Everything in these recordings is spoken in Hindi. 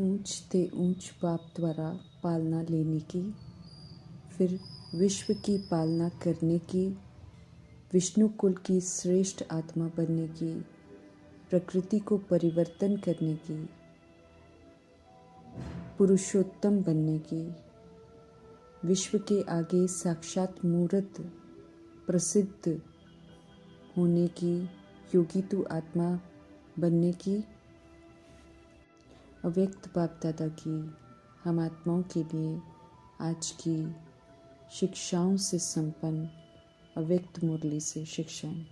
ऊंच से ऊंच बाप द्वारा पालना लेने की, फिर विश्व की पालना करने की, विष्णु कुल की श्रेष्ठ आत्मा बनने की, प्रकृति को परिवर्तन करने की, पुरुषोत्तम बनने की, विश्व के आगे साक्षात मूर्त प्रसिद्ध होने की, योगी तू आत्मा बनने की, अव्यक्त बाप दादा की हम आत्माओं के लिए आज की शिक्षाओं से संपन्न अव्यक्त मुरली से शिक्षाएं।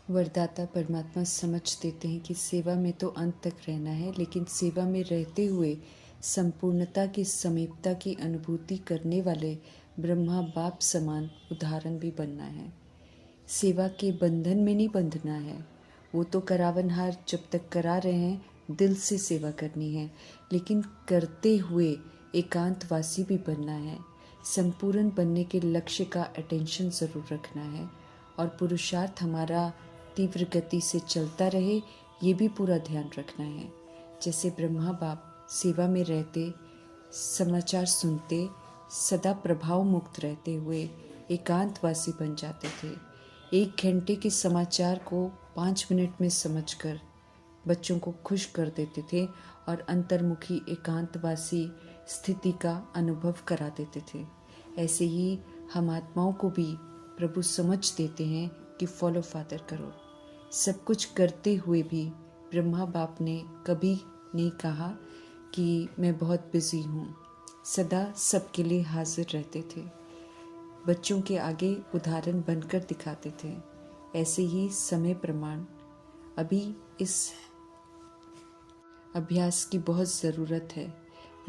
वरदाता परमात्मा समझ देते हैं कि सेवा में तो अंत तक रहना है, लेकिन सेवा में रहते हुए संपूर्णता की समीपता की अनुभूति करने वाले ब्रह्मा बाप समान उदाहरण भी बनना है। सेवा के बंधन में नहीं बंधना है, वो तो करावनहार जब तक करा रहे हैं दिल से सेवा करनी है, लेकिन करते हुए एकांतवासी भी बनना है। संपूर्ण बनने के लक्ष्य का अटेंशन ज़रूर रखना है और पुरुषार्थ हमारा तीव्र गति से चलता रहे, ये भी पूरा ध्यान रखना है। जैसे ब्रह्मा बाप सेवा में रहते, समाचार सुनते, सदा प्रभाव मुक्त रहते हुए एकांतवासी बन जाते थे। 1 घंटे के समाचार को 5 मिनट में समझकर बच्चों को खुश कर देते थे और अंतर्मुखी एकांतवासी स्थिति का अनुभव करा देते थे। ऐसे ही हम आत्माओं को भी प्रभु समझ देते हैं कि फॉलो फादर करो। सब कुछ करते हुए भी ब्रह्मा बाप ने कभी नहीं कहा कि मैं बहुत बिजी हूँ, सदा सबके लिए हाजिर रहते थे, बच्चों के आगे उदाहरण बनकर दिखाते थे। ऐसे ही समय प्रमाण अभी इस अभ्यास की बहुत ज़रूरत है।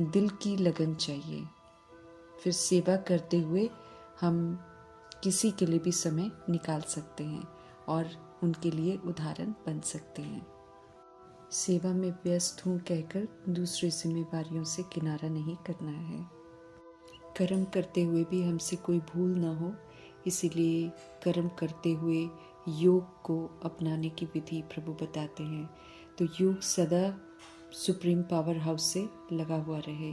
दिल की लगन चाहिए, फिर सेवा करते हुए हम किसी के लिए भी समय निकाल सकते हैं और उनके लिए उदाहरण बन सकते हैं। सेवा में व्यस्त हूँ कहकर दूसरी जिम्मेदारियों से किनारा नहीं करना है। कर्म करते हुए भी हमसे कोई भूल ना हो, इसीलिए कर्म करते हुए योग को अपनाने की विधि प्रभु बताते हैं। तो योग सदा सुप्रीम पावर हाउस से लगा हुआ रहे।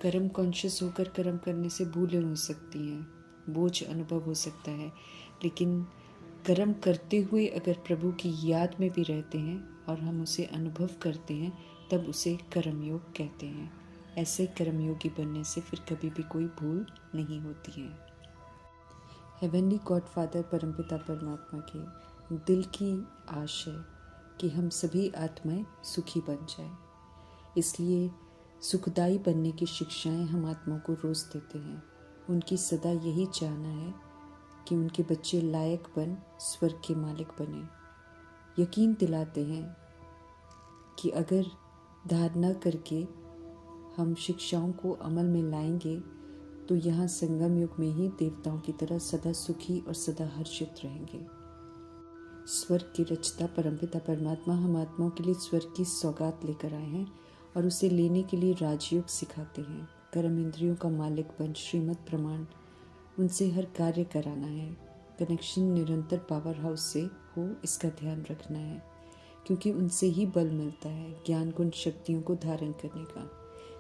कर्म कॉन्शियस होकर कर्म करने से भूलें हो सकती हैं, बोझ अनुभव हो सकता है, लेकिन कर्म करते हुए अगर प्रभु की याद में भी रहते हैं और हम उसे अनुभव करते हैं, तब उसे कर्मयोग कहते हैं। ऐसे कर्मयोगी बनने से फिर कभी भी कोई भूल नहीं होती है। हेवनली गॉड फादर परमपिता परमात्मा के दिल की आश है कि हम सभी आत्माएं सुखी बन जाएं। इसलिए सुखदायी बनने की शिक्षाएं हम आत्माओं को रोज़ देते हैं। उनकी सदा यही चाहना है कि उनके बच्चे लायक बन स्वर्ग के मालिक बने। यकीन दिलाते हैं कि अगर धारणा करके हम शिक्षाओं को अमल में लाएंगे तो यहाँ संगम युग में ही देवताओं की तरह सदा सुखी और सदा हर्षित रहेंगे। स्वर्ग की रचता परमपिता परमात्मा हम आत्माओं के लिए स्वर्ग की सौगात लेकर आए हैं और उसे लेने के लिए राजयोग सिखाते हैं। कर्म इंद्रियों का मालिक बन श्रीमत प्रमाण उनसे हर कार्य कराना है। कनेक्शन निरंतर पावर हाउस से हो, इसका ध्यान रखना है, क्योंकि उनसे ही बल मिलता है ज्ञान गुण शक्तियों को धारण करने का।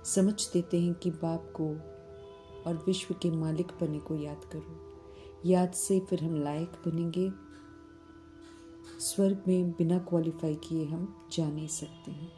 समझ देते हैं कि बाप को और विश्व के मालिक बने को याद करो। याद से फिर हम लायक बनेंगे। स्वर्ग में बिना क्वालिफाई किए हम जा नहीं सकते हैं।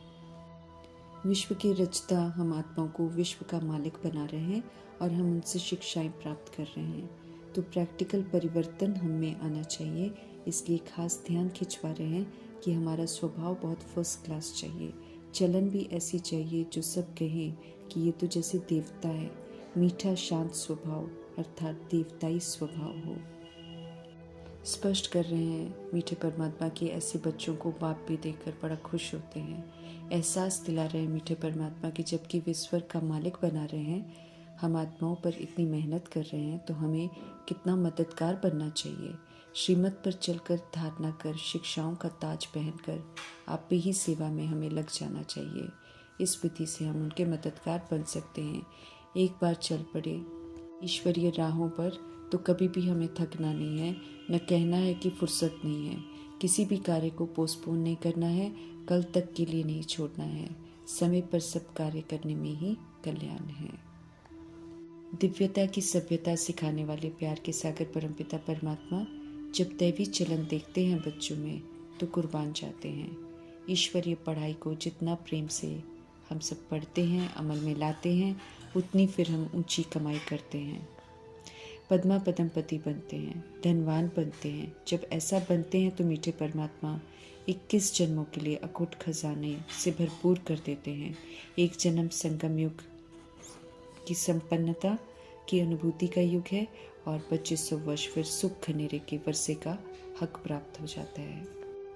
विश्व की रचता हम आत्माओं को विश्व का मालिक बना रहे हैं और हम उनसे शिक्षाएं प्राप्त कर रहे हैं। तो प्रैक्टिकल परिवर्तन हम में आना चाहिए, इसलिए खास ध्यान खिंचवा रहे हैं कि हमारा स्वभाव बहुत फर्स्ट क्लास चाहिए। चलन भी ऐसी चाहिए जो सब कहें कि ये तो जैसे देवता है। मीठा शांत स्वभाव अर्थात देवताई स्वभाव हो। स्पष्ट कर रहे हैं मीठे परमात्मा के ऐसे बच्चों को बाप भी देखकर बड़ा खुश होते हैं। एहसास दिला रहे हैं मीठे परमात्मा की जबकि वे स्वर्ग का मालिक बना रहे हैं, हम आत्माओं पर इतनी मेहनत कर रहे हैं, तो हमें कितना मददगार बनना चाहिए। श्रीमत पर चलकर धारणा कर शिक्षाओं का ताज पहनकर आप भी ही सेवा में हमें लग जाना चाहिए। इस विधि से हम उनके मददगार बन सकते हैं। एक बार चल पड़े ईश्वरीय राहों पर तो कभी भी हमें थकना नहीं है, न कहना है कि फुर्सत नहीं है। किसी भी कार्य को पोस्टपोन नहीं करना है, कल तक के लिए नहीं छोड़ना है। समय पर सब कार्य करने में ही कल्याण है। दिव्यता की सभ्यता सिखाने वाले प्यार के सागर परमपिता परमात्मा जब दैवी चलन देखते हैं बच्चों में तो कुर्बान जाते हैं। ईश्वरीय पढ़ाई को जितना प्रेम से हम सब पढ़ते हैं, अमल में लाते हैं, उतनी फिर हम ऊंची कमाई करते हैं, पद्मा पदमपति बनते हैं, धनवान बनते हैं। जब ऐसा बनते हैं तो मीठे परमात्मा 21 जन्मों के लिए अकूट खजाने से भरपूर कर देते हैं। एक जन्म संगम युग की संपन्नता की अनुभूति का युग है और 2500 वर्ष फिर सुख खनेरे के वर्षे का हक प्राप्त हो जाता है।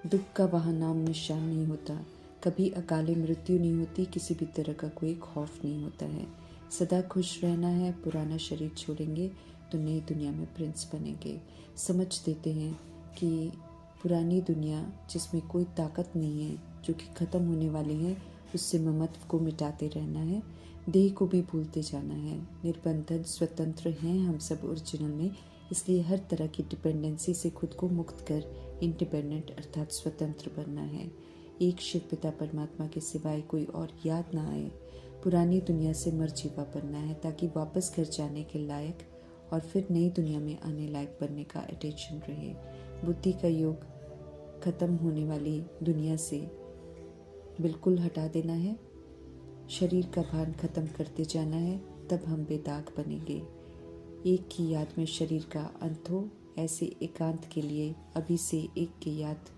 दुख का वहाँ नाम निशान नहीं होता, कभी अकाले मृत्यु नहीं होती, किसी भी तरह का कोई खौफ नहीं होता है। सदा खुश रहना है, पुराना शरीर छोड़ेंगे तो नई दुनिया में प्रिंस बनेंगे। समझ देते हैं कि पुरानी दुनिया जिसमें कोई ताकत नहीं है, जो कि ख़त्म होने वाली है, उससे ममत्व को मिटाते रहना है, देह को भी भूलते जाना है। निर्बंधन स्वतंत्र हैं हम सब ओरिजिनल में, इसलिए हर तरह की डिपेंडेंसी से खुद को मुक्त कर इंडिपेंडेंट अर्थात स्वतंत्र बनना है। एक शिव पिता परमात्मा के सिवाय कोई और याद ना आए। पुरानी दुनिया से मरजीवा बनना है ताकि वापस घर जाने के लायक और फिर नई दुनिया में आने लायक बनने का अटेंशन रहे। बुद्धि का योग खत्म होने वाली दुनिया से बिल्कुल हटा देना है, शरीर का भान खत्म करते जाना है, तब हम बेदाग बनेंगे। एक की याद में शरीर का अंत हो, ऐसे एकांत के लिए अभी से एक की याद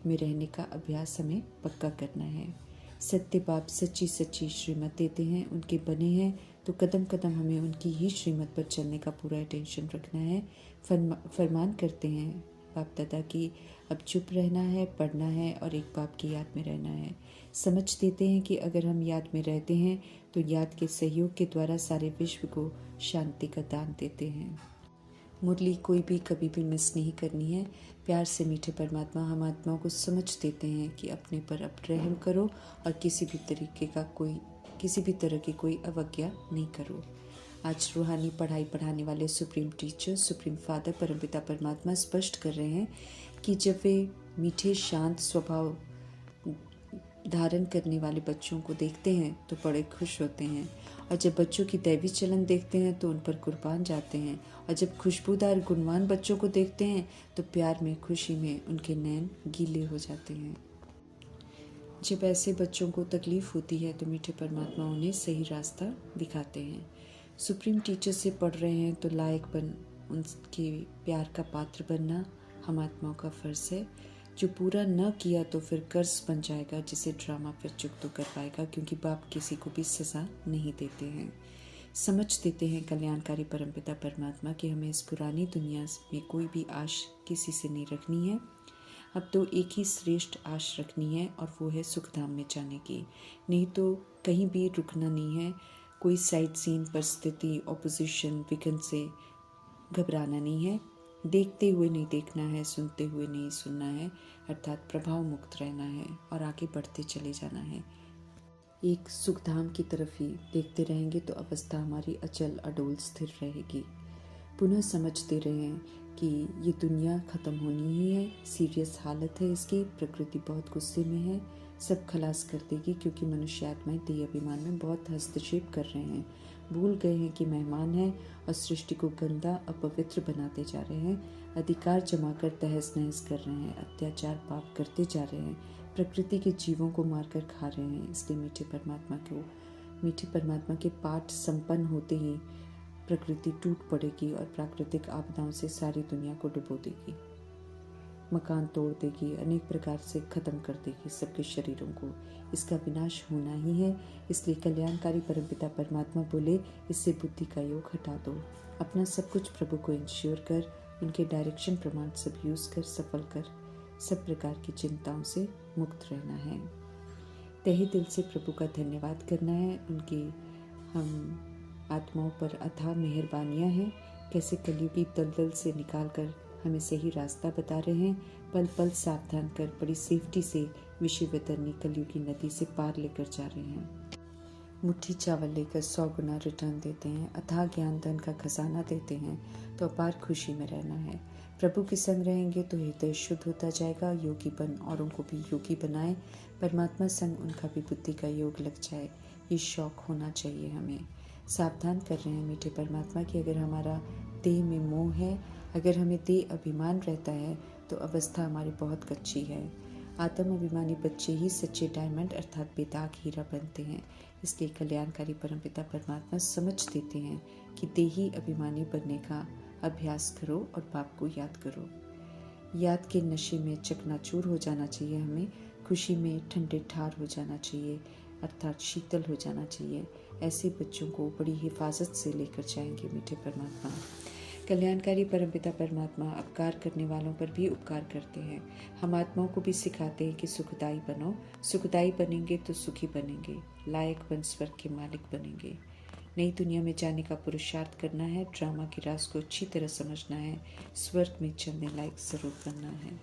में रहने का अभ्यास हमें पक्का करना है। सत्य बाप सच्ची सच्ची श्रीमत देते हैं, उनके बने हैं तो कदम कदम हमें उनकी ही श्रीमत पर चलने का पूरा अटेंशन रखना है। फरमान करते हैं बाप दादा की अब चुप रहना है, पढ़ना है और एक बाप की याद में रहना है। समझ देते हैं कि अगर हम याद में रहते हैं तो याद के सहयोग के द्वारा सारे विश्व को शांति का दान देते हैं। मुरली कोई भी कभी भी मिस नहीं करनी है। प्यार से मीठे परमात्मा हम आत्माओं को समझ देते हैं कि अपने पर अब रहम करो और किसी भी तरह की कोई अवज्ञा नहीं करो। आज रूहानी पढ़ाई पढ़ाने वाले सुप्रीम टीचर, सुप्रीम फादर परमपिता परमात्मा स्पष्ट कर रहे हैं कि जब वे मीठे शांत स्वभाव धारण करने वाले बच्चों को देखते हैं तो बड़े खुश होते हैं, और जब बच्चों की दैवी चलन देखते हैं तो उन पर कुर्बान जाते हैं, और जब खुशबूदार गुणवान बच्चों को देखते हैं तो प्यार में, खुशी में उनके नैन गीले हो जाते हैं। जब ऐसे बच्चों को तकलीफ़ होती है तो मीठे परमात्मा उन्हें सही रास्ता दिखाते हैं। सुप्रीम टीचर से पढ़ रहे हैं तो लायक बन उनके प्यार का पात्र बनना हम आत्माओं का फ़र्ज़ है। जो पूरा न किया तो फिर कर्ज बन जाएगा, जिसे ड्रामा फिर चुप तो कर पाएगा, क्योंकि बाप किसी को भी सज़ा नहीं देते हैं। समझ देते हैं कल्याणकारी परमपिता परमात्मा कि हमें इस पुरानी दुनिया में कोई भी आश किसी से नहीं रखनी है। अब तो एक ही श्रेष्ठ आश रखनी है और वो है सुखधाम में जाने की। नहीं तो कहीं भी रुकना नहीं है। कोई साइड सीन, परिस्थिति, ऑपोजिशन, विघ्न से घबराना नहीं है। देखते हुए नहीं देखना है, सुनते हुए नहीं सुनना है, अर्थात प्रभाव मुक्त रहना है और आगे बढ़ते चले जाना है। एक सुखधाम की तरफ ही देखते रहेंगे तो अवस्था हमारी अचल अडोल स्थिर रहेगी। पुनः समझते रहें कि ये दुनिया ख़त्म होनी ही है, सीरियस हालत है इसकी, प्रकृति बहुत गुस्से में है, सब खलास कर देगी, क्योंकि मनुष्य आत्माएं देह अभिमान में बहुत हस्तक्षेप कर रहे हैं। भूल गए हैं कि मेहमान हैं और सृष्टि को गंदा अपवित्र बनाते जा रहे हैं। अधिकार जमा कर तहस नहस कर रहे हैं, अत्याचार पाप करते जा रहे हैं, प्रकृति के जीवों को मारकर खा रहे हैं। इसलिए मीठे परमात्मा के पाठ संपन्न होते ही प्रकृति टूट पड़ेगी और प्राकृतिक आपदाओं से सारी दुनिया को डुबो देगी, मकान तोड़ देगी, अनेक प्रकार से ख़त्म कर देगी सबके शरीरों को। इसका विनाश होना ही है। इसलिए कल्याणकारी परमपिता परमात्मा बोले, इससे बुद्धि का योग हटा दो, अपना सब कुछ प्रभु को इंश्योर कर, उनके डायरेक्शन प्रमाण सब यूज़ कर, सफल कर, सब प्रकार की चिंताओं से मुक्त रहना है। तहे दिल से प्रभु का धन्यवाद करना है। उनकी हम आत्माओं पर अथाह मेहरबानियाँ हैं, कैसे कलयुगी दलदल से निकाल कर हमें सही रास्ता बता रहे हैं, पल पल सावधान कर बड़ी सेफ्टी से विषय वितरणी कलयुगी नदी से पार लेकर जा रहे हैं। मुट्ठी चावल लेकर 100 गुना रिटर्न देते हैं, अथाह ज्ञान धन का खजाना देते हैं, तो अपार खुशी में रहना है। प्रभु के संग रहेंगे तो हृदय शुद्ध होता जाएगा। योगीपन औरों को भी योगी बनाए, परमात्मा संग उनका भी बुद्धि का योग लग जाए, ये शौक होना चाहिए हमें। सावधान कर रहे हैं मीठे परमात्मा कि अगर हमारा देह में मोह है, अगर हमें देह अभिमान रहता है, तो अवस्था हमारी बहुत कच्ची है। आत्म अभिमानी बच्चे ही सच्चे डायमंड अर्थात बेदाग हीरा बनते हैं। इसलिए कल्याणकारी परमपिता परमात्मा समझ देते हैं कि देही अभिमानी बनने का अभ्यास करो और पाप को याद करो। याद के नशे में चकनाचूर हो जाना चाहिए हमें, खुशी में ठंडे ठार हो जाना चाहिए अर्थात शीतल हो जाना चाहिए। ऐसे बच्चों को बड़ी हिफाजत से लेकर जाएंगे मीठे परमात्मा। कल्याणकारी परमपिता परमात्मा उपकार करने वालों पर भी उपकार करते हैं। हम आत्माओं को भी सिखाते हैं कि सुखदाई बनो, सुखदाई बनेंगे तो सुखी बनेंगे, लायक बन स्वर्ग के मालिक बनेंगे। नई दुनिया में जाने का पुरुषार्थ करना है, ड्रामा के राज को अच्छी तरह समझना है, स्वर्ग में चलने लायक जरूर बनना है।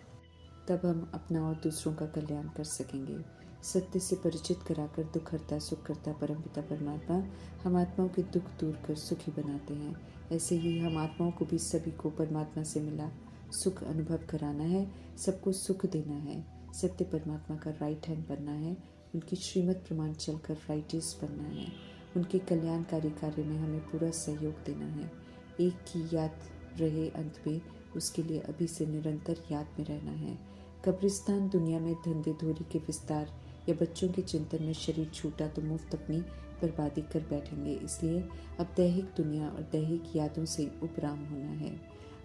तब हम अपना और दूसरों का कल्याण कर सकेंगे। सत्य से परिचित कराकर दुख हरता सुख करता परमपिता परमात्मा हम आत्माओं के दुख दूर कर सुखी बनाते हैं। ऐसे ही हम आत्माओं को भी सभी को परमात्मा से मिला सुख अनुभव कराना है, सबको सुख देना है, सत्य परमात्मा का राइट हैंड बनना है, उनकी श्रीमत प्रमाण चलकर राइटियस बनना है, उनके कल्याणकारी कार्य में हमें पूरा सहयोग देना है। एक की याद रहे अंत में, उसके लिए अभी से निरंतर याद में रहना है। कब्रिस्तान दुनिया में धंधे धोरी के विस्तार या बच्चों के चिंतन में शरीर छूटा तो मुफ्त अपनी बर्बादी कर बैठेंगे। इसलिए अब दैहिक दुनिया और दैहिक यादों से उपराम होना है।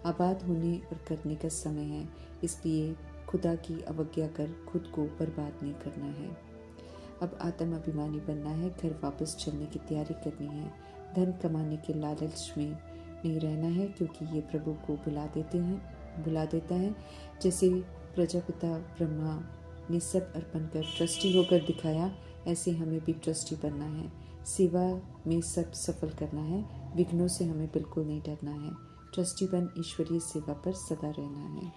आबाद होने और करने का समय है, इसलिए खुदा की अवज्ञा कर खुद को बर्बाद नहीं करना है। अब आत्म अभिमानी बनना है, घर वापस चलने की तैयारी करनी है। धन कमाने के लालच में नहीं रहना है, क्योंकि ये प्रभु को बुला देता है। जैसे प्रजापिता ब्रह्मा ने सब अर्पण कर ट्रस्टी होकर दिखाया, ऐसे हमें भी ट्रस्टी बनना है। सेवा में सब सफल करना है, विघ्नों से हमें बिल्कुल नहीं डरना है। ट्रस्टी बन ईश्वरीय सेवा पर सदा रहना है।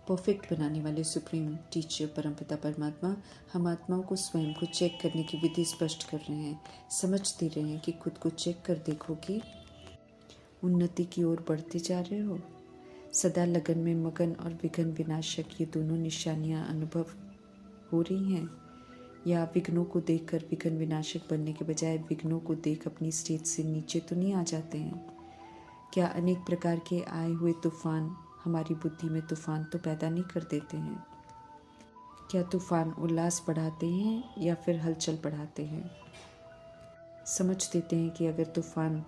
परफेक्ट बनाने वाले सुप्रीम टीचर परमपिता परमात्मा हम आत्माओं को स्वयं को चेक करने की विधि स्पष्ट कर रहे हैं। समझ दे रहे हैं कि खुद को चेक कर देखो कि उन्नति की ओर बढ़ते जा रहे हो। सदा लगन में मगन और विघ्न विनाशक ये दोनों निशानियां अनुभव हो रही हैं, या विघ्नों को देखकर विघ्न विनाशक बनने के बजाय विघ्नों को देख अपनी स्टेज से नीचे तो नहीं आ जाते हैं? क्या अनेक प्रकार के आए हुए तूफान हमारी बुद्धि में तूफान तो पैदा नहीं कर देते हैं? क्या तूफान उल्लास बढ़ाते हैं या फिर हलचल बढ़ाते हैं? समझ देते हैं कि अगर तूफान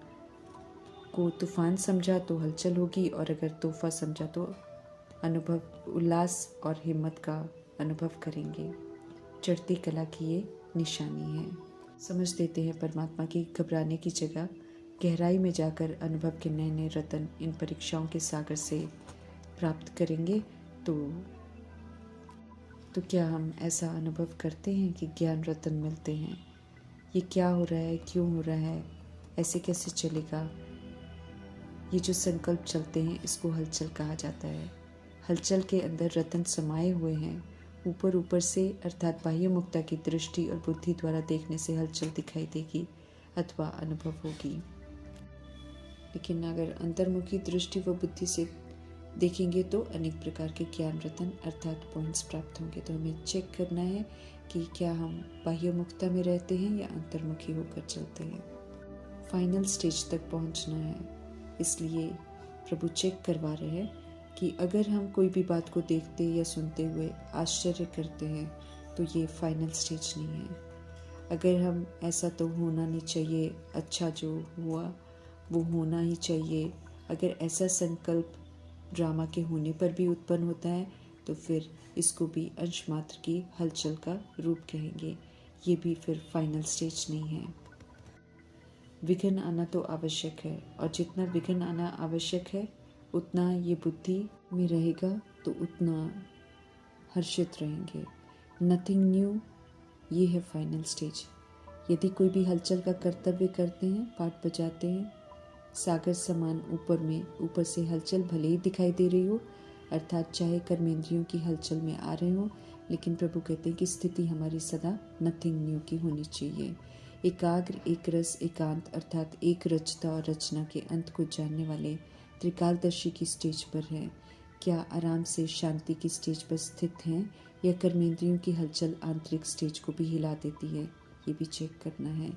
को तूफान समझा तो हलचल होगी, और अगर तोहफा समझा तो उल्लास और हिम्मत का अनुभव करेंगे। चढ़ती कला की ये निशानी है। समझ देते हैं परमात्मा की घबराने की जगह गहराई में जाकर अनुभव के नए नए रत्न इन परीक्षाओं के सागर से प्राप्त करेंगे। तो क्या हम ऐसा अनुभव करते हैं कि ज्ञान रत्न मिलते हैं? ये क्या हो रहा है, क्यों हो रहा है, ऐसे कैसे चलेगा? ये जो संकल्प चलते हैं इसको हलचल कहा जाता है। हलचल के अंदर रत्न समाये हुए हैं। ऊपर से अर्थात बाह्य मुक्ता की दृष्टि और बुद्धि द्वारा देखने से हलचल दिखाई देगी अथवा अनुभव होगी, लेकिन अगर अंतर्मुखी दृष्टि व बुद्धि से देखेंगे तो अनेक प्रकार के ज्ञान रत्न अर्थात पॉइंट्स प्राप्त होंगे। तो हमें चेक करना है कि क्या हम बाह्य मुक्ता में रहते हैं या अंतर्मुखी होकर चलते हैं। फाइनल स्टेज तक पहुंचना है, इसलिए प्रभु चेक करवा रहे हैं कि अगर हम कोई भी बात को देखते या सुनते हुए आश्चर्य करते हैं तो ये फाइनल स्टेज नहीं है। अगर हम ऐसा तो होना नहीं चाहिए, अच्छा जो हुआ वो होना ही चाहिए, अगर ऐसा संकल्प ड्रामा के होने पर भी उत्पन्न होता है तो फिर इसको भी अंश मात्र की हलचल का रूप कहेंगे। ये भी फिर फाइनल स्टेज नहीं है। विघ्न आना तो आवश्यक है, और जितना विघ्न आना आवश्यक है उतना ये बुद्धि में रहेगा तो उतना हर्षित रहेंगे। नथिंग न्यू, ये है फाइनल स्टेज। यदि कोई भी हलचल का कर्तव्य करते हैं, पाठ बजाते हैं, सागर समान ऊपर से हलचल भले ही दिखाई दे रही हो, अर्थात चाहे कर्मेंद्रियों की हलचल में आ रहे हो, लेकिन प्रभु कहते हैं कि स्थिति हमारी सदा नथिंग न्यू की होनी चाहिए। एकाग्र, एक रस, एकांत अर्थात एक रचता और रचना के अंत को जानने वाले त्रिकालदर्शी की स्टेज पर है। क्या आराम से शांति की स्टेज पर स्थित हैं या कर्मेंद्रियों की हलचल आंतरिक स्टेज को भी हिला देती है, ये भी चेक करना है।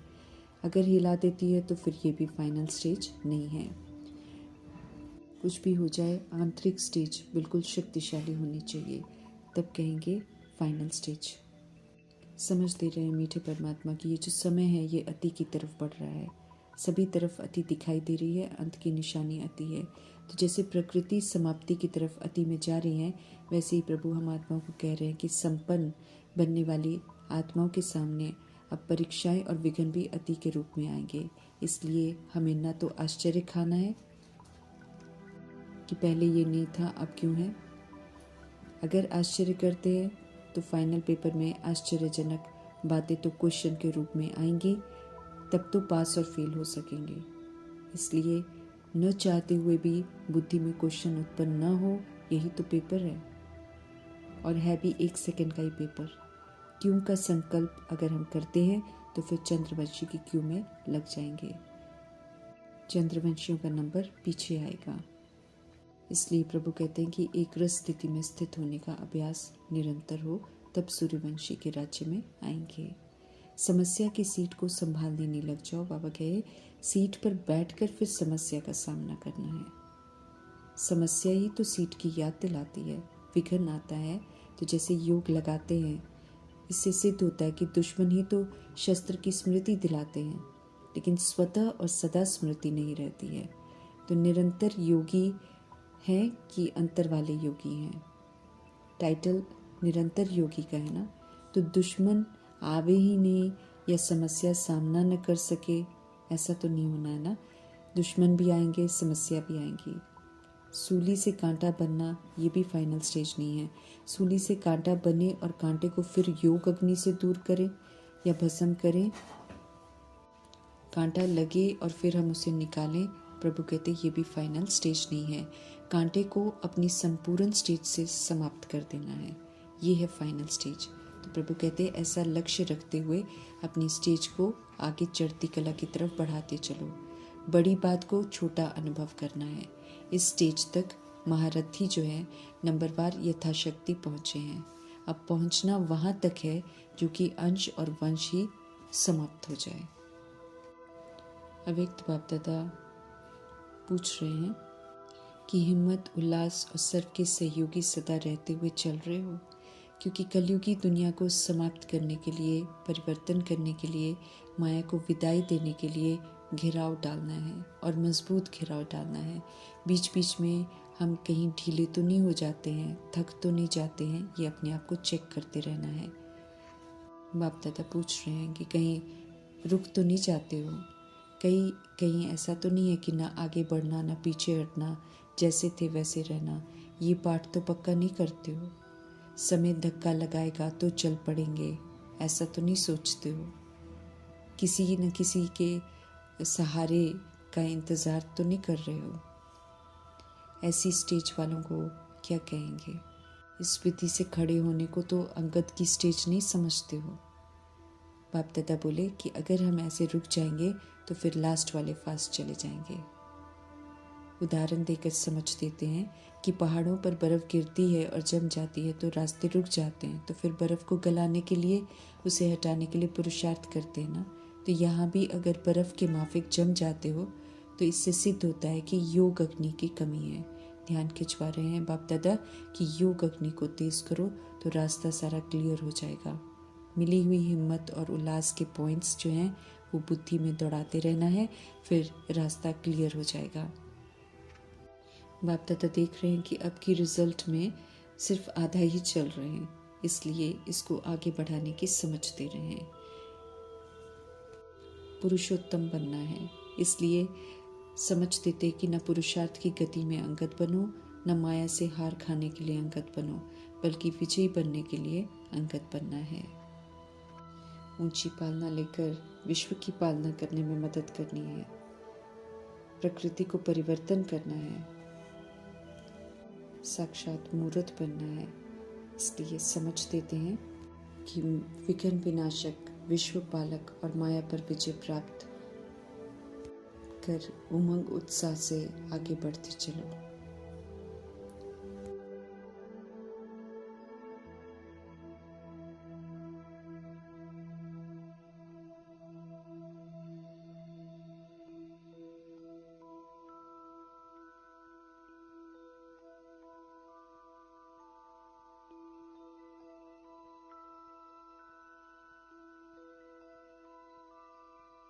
अगर हिला देती है तो फिर ये भी फाइनल स्टेज नहीं है। कुछ भी हो जाए, आंतरिक स्टेज बिल्कुल शक्तिशाली होनी चाहिए, तब कहेंगे फाइनल स्टेज। समझ दे रहे हैं मीठे परमात्मा की ये जो समय है ये अति की तरफ बढ़ रहा है, सभी तरफ अति दिखाई दे रही है, अंत की निशानी अति है। तो जैसे प्रकृति समाप्ति की तरफ अति में जा रही है, वैसे ही प्रभु हम आत्माओं को कह रहे हैं कि संपन्न बनने वाली आत्माओं के सामने अब परीक्षाएं और विघ्न भी अति के रूप में आएंगे। इसलिए हमें ना तो आश्चर्य खाना है कि पहले ये नहीं था अब क्यों है। अगर आश्चर्य करते हैं तो फाइनल पेपर में आश्चर्यजनक बातें तो क्वेश्चन के रूप में आएंगी, तब तो पास और फेल हो सकेंगे। इसलिए न चाहते हुए भी बुद्धि में क्वेश्चन उत्पन्न न हो, यही तो पेपर है, और है भी 1 सेकंड का ही पेपर। क्यों का संकल्प अगर हम करते हैं तो फिर चंद्रवंशी की क्यू में लग जाएंगे, चंद्रवंशियों का नंबर पीछे आएगा। इसलिए प्रभु कहते हैं कि एक रस स्थिति में स्थित होने का अभ्यास निरंतर हो, तब सूर्यवंशी के राज्य में आएंगे। समस्या की सीट को संभालने नहीं लग जाओ। बाबा कहे सीट पर बैठकर फिर समस्या का सामना करना है। समस्या ही तो सीट की याद दिलाती है। विघ्न आता है तो जैसे योग लगाते हैं, इससे सिद्ध होता है कि दुश्मन ही तो शस्त्र की स्मृति दिलाते हैं, लेकिन स्वतः और सदा स्मृति नहीं रहती है। तो निरंतर योगी हैं कि अंतर वाले योगी हैं। टाइटल निरंतर योगी का है ना, तो दुश्मन आवे ही नहीं या समस्या सामना न कर सके, ऐसा तो नहीं होना है ना। दुश्मन भी आएंगे, समस्या भी आएंगी। सूली से कांटा बनना ये भी फाइनल स्टेज नहीं है। सूली से कांटा बने और कांटे को फिर योग अग्नि से दूर करें या भस्म करें, कांटा लगे और फिर हम उसे निकालें, प्रभु कहते ये भी फाइनल स्टेज नहीं है। कांटे को अपनी संपूर्ण स्टेज से समाप्त कर देना है, ये है फाइनल स्टेज। तो प्रभु कहते ऐसा लक्ष्य रखते हुए अपनी स्टेज को आगे चढ़ती कला की तरफ बढ़ाते चलो। बड़ी बात को छोटा अनुभव करना है। इस स्टेज तक महारथी जो है नंबरवार यथाशक्ति पहुँचे हैं। अब पहुँचना वहाँ तक है जो कि अंश और वंश ही समाप्त हो जाए। अव्यक्त बाप दादा पूछ रहे हैं कि हिम्मत, उल्लास और सर्व के सहयोगी सदा रहते हुए चल रहे हो, क्योंकि कलयुगी दुनिया को समाप्त करने के लिए, परिवर्तन करने के लिए, माया को विदाई देने के लिए घेराव डालना है और मजबूत घेराव डालना है। बीच बीच में हम कहीं ढीले तो नहीं हो जाते हैं, थक तो नहीं जाते हैं, ये अपने आप को चेक करते रहना है। बाप दादा पूछ रहे हैं कि कहीं रुक तो नहीं जाते हो, कहीं ऐसा तो नहीं है कि ना आगे बढ़ना ना पीछे हटना, जैसे थे वैसे रहना, ये पाठ तो पक्का नहीं करते हो। समय धक्का लगाएगा तो चल पड़ेंगे, ऐसा तो नहीं सोचते हो। किसी न किसी के सहारे का इंतज़ार तो नहीं कर रहे हो। ऐसी स्टेज वालों को क्या कहेंगे? इस विधि से खड़े होने को तो अंगद की स्टेज नहीं समझते हो। बाप दादा बोले कि अगर हम ऐसे रुक जाएंगे तो फिर लास्ट वाले फास्ट चले जाएंगे। उदाहरण देकर समझ देते हैं कि पहाड़ों पर बर्फ़ गिरती है और जम जाती है तो रास्ते रुक जाते हैं, तो फिर बर्फ़ को गलाने के लिए, उसे हटाने के लिए पुरुषार्थ करते हैं ना। तो यहाँ भी अगर बर्फ़ के माफिक जम जाते हो तो इससे सिद्ध होता है कि योग अग्नि की कमी है। ध्यान खिंचवा रहे हैं बाप दादा कि योग अग्नि को तेज करो तो रास्ता सारा क्लियर हो जाएगा। मिली हुई हिम्मत और उल्लास के पॉइंट्स जो हैं वो बुद्धि में दौड़ाते रहना है, फिर रास्ता क्लियर हो जाएगा। बाप दादा देख रहे हैं कि अब की रिजल्ट में सिर्फ आधा ही चल रहे हैं, इसलिए इसको आगे बढ़ाने की समझ दे रहे हैं। पुरुषोत्तम बनना है, इसलिए समझ देते कि न पुरुषार्थ की गति में अंगत बनो, न माया से हार खाने के लिए अंगत बनो, बल्कि विजयी बनने के लिए अंगत बनना है। ऊंची पालना लेकर विश्व की पालना करने में मदद करनी है। प्रकृति को परिवर्तन करना है, साक्षात मूर्त बनना है। इसलिए समझ देते हैं कि विघ्न विनाशक, विश्व पालक और माया पर विजय प्राप्त कर उमंग उत्साह से आगे बढ़ते चलो।